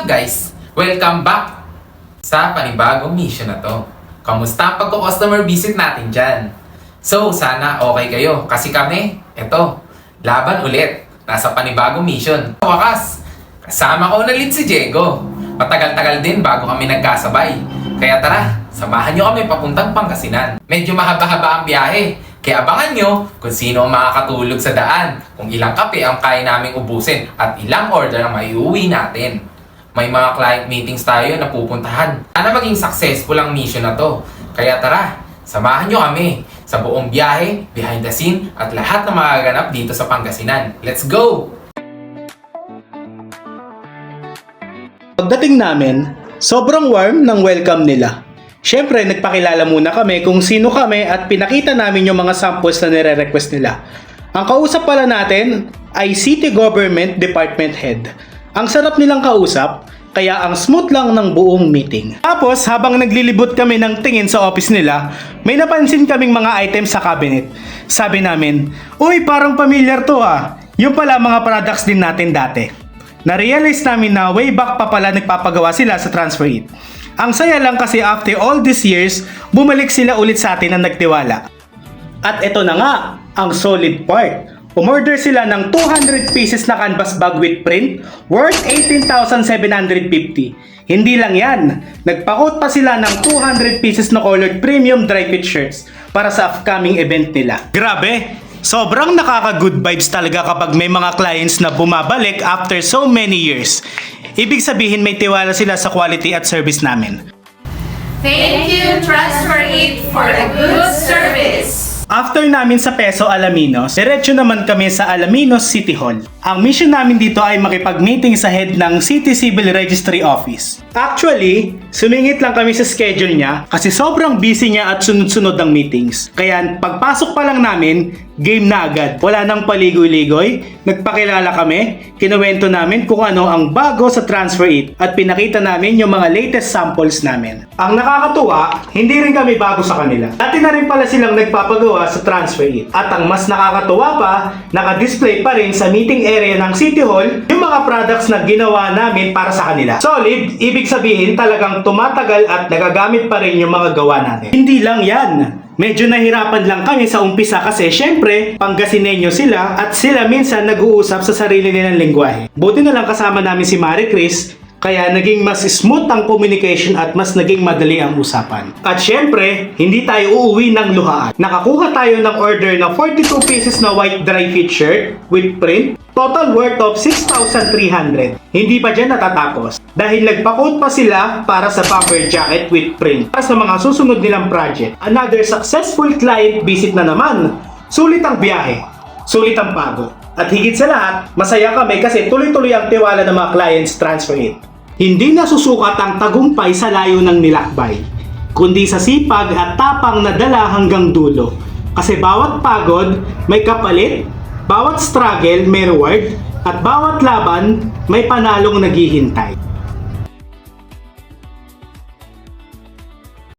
up guys? Welcome back sa panibagong mission na to. Kamusta ang pagko-customer visit natin dyan? So, sana okay kayo kasi kami, eto, laban ulit. Nasa panibagong mission. Sa wakas, kasama ko ulit si Diego. Matagal-tagal din bago kami nagkasabay. Kaya tara, samahan nyo kami papuntang Pangasinan. Medyo mahaba-haba ang biyahe. Kaya abangan nyo kung sino ang makakatulog sa daan, kung ilang kape ang kaya naming ubusin, at ilang order ang maiuwi natin. May mga client meetings tayo na pupuntahan. Sana maging successful ang mission na to. Kaya tara, samahan nyo kami sa buong biyahe, behind the scene, at lahat na magaganap dito sa Pangasinan. Let's go! Pagdating namin, sobrang warm ng welcome nila. Siyempre, nagpakilala muna kami kung sino kami at pinakita namin yung mga samples na nire-request nila. Ang kausap pala natin ay City Government Department Head. Ang sarap nilang kausap, kaya ang smooth lang ng buong meeting. Tapos, habang naglilibot kami ng tingin sa office nila, may napansin kaming mga items sa cabinet. Sabi namin, "Uy, parang familiar to ah." Yung pala mga products din natin dati. Na-realize namin na way back pa pala nagpapagawa sila sa TransferEat. Ang saya lang kasi after all these years, bumalik sila ulit sa atin na nagtiwala. At eto na nga, ang solid part. Umorder sila ng 200 pieces na canvas bag with print worth 18,750. Hindi lang yan, nagpa-quote pa sila ng 200 pieces na colored premium dry fit shirts para sa upcoming event nila. Grabe! Sobrang nakaka-good vibes talaga kapag may mga clients na bumabalik after so many years. Ibig sabihin may tiwala sila sa quality at service namin. Thank you, TransferEat, for the good service. After namin sa Peso Alaminos, diretso naman kami sa Alaminos City Hall. Ang mission namin dito ay makipag-meeting sa head ng City Civil Registry Office. Actually, sumingit lang kami sa schedule niya kasi sobrang busy niya at sunod-sunod ang meetings. Kaya pagpasok pa lang namin, game na agad. Wala nang paligoy-ligoy, nagpakilala kami, kinuwento namin kung ano ang bago sa TransferEat at pinakita namin yung mga latest samples namin. Ang nakakatuwa, hindi rin kami bago sa kanila. Dati na rin pala silang nagpapagawa sa TransferEat. At ang mas nakakatuwa pa, naka-display pa rin sa meeting area ng City Hall yung mga products na ginawa namin para sa kanila. Solid, ibig sabihin talagang tumatagal at nagagamit pa rin yung mga gawa natin. Hindi lang yan. Medyo nahirapan lang kami sa umpisa kasi syempre, Pangasinenyo sila at sila minsan nag-uusap sa sarili nilang lengguwahe. Buti na lang kasama namin si Marie Chris, kaya naging mas smooth ang communication at mas naging madali ang usapan. At syempre, hindi tayo uuwi ng luhaan. Nakakuha tayo ng order ng 42 pieces na white dry fit shirt with print, total worth of 6,300. Hindi pa dyan natatapos. Dahil nagpa-quote pa sila para sa bumper jacket with print para sa mga susunod nilang project. Another successful client visit na naman. Sulit ang biyahe, sulit ang pagod. At higit sa lahat, masaya kami kasi tuloy-tuloy ang tiwala ng mga clients TransferEat. Hindi nasusukat ang tagumpay sa layo ng nilakbay, kundi sa sipag at tapang na dala hanggang dulo. Kasi bawat pagod may kapalit, bawat struggle may reward, at bawat laban may panalong naghihintay.